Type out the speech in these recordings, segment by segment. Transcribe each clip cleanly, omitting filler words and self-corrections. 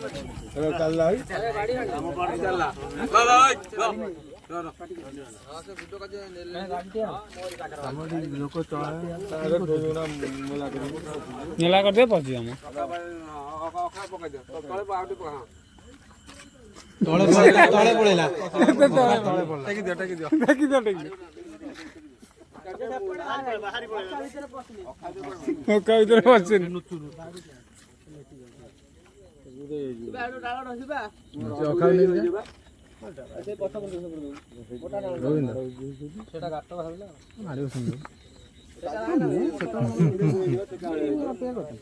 चल नेला कर दे पची हम तळे तळे पळेला टेकी दियो ओका इधर पचे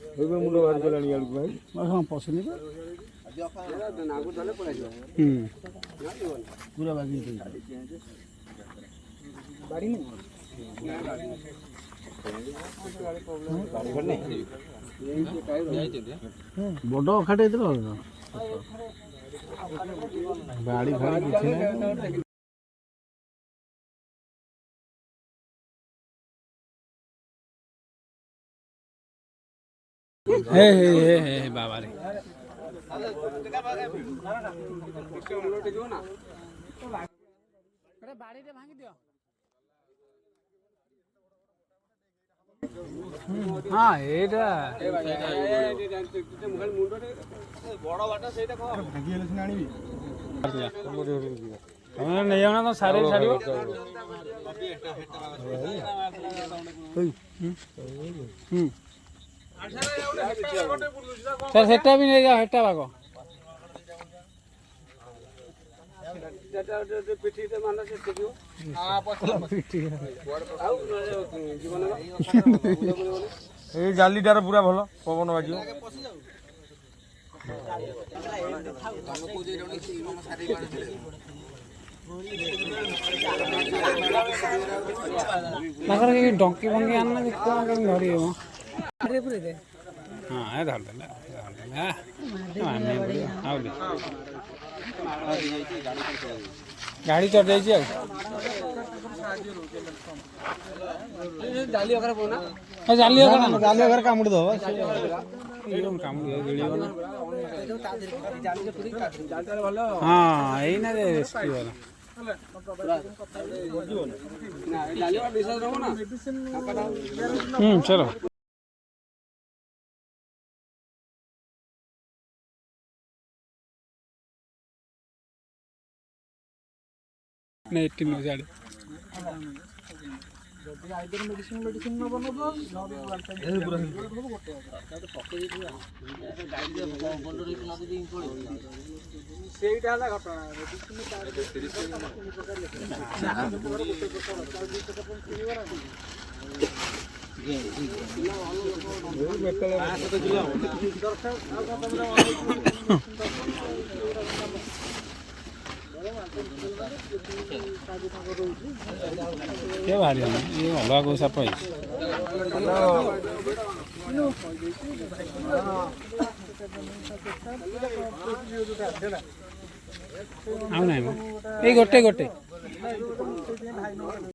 मुंड बाहर गलानी आलू भाई हां पसनी पूरा बागी बाड़ी नहीं बड़ अखाटे बाड़ी फाड़ी किसी हे बाबा रे बाड़ी रे भांगी दियो हाँ एटा बड़ बाटा सेटा को भांगी हेले सिना आनिबी हमने नहीं जाना तो सारे छाड़ियो सर सेटा भी नहीं जा हेटा बागो पिठी ते मानला से देखियो हां पिठी जीवन ए जालीटार पूरा भलो पवन बाजियो नगर के डोंकी बंगी आना देखो कहीं धरी हो अरे पूरे दे हां ए धर दे मारने बढ़िया आओ दे गाड़ी चढ़ जाई छी जाली अगर बोना ए जाली अगर कामुड़ दो एकदम कामुड़ गिलियो ना जाली के पूरी जालटा भलो हां एई ना रेस्क्यू वाला ना जाली वाला विश्वास रहो ना चलो नहीं टीम में जाड़े जल्दी आइदर मेडिसिन न बनबो ए पूरा पके दिया गाड़ी दे बोलो रे ना दी पड़ी सेटा हला घटना मेडिसिन तार 30 प्रकार लेखे क्या भारी है ये अलग को सब है आउ नहीं ए गोटे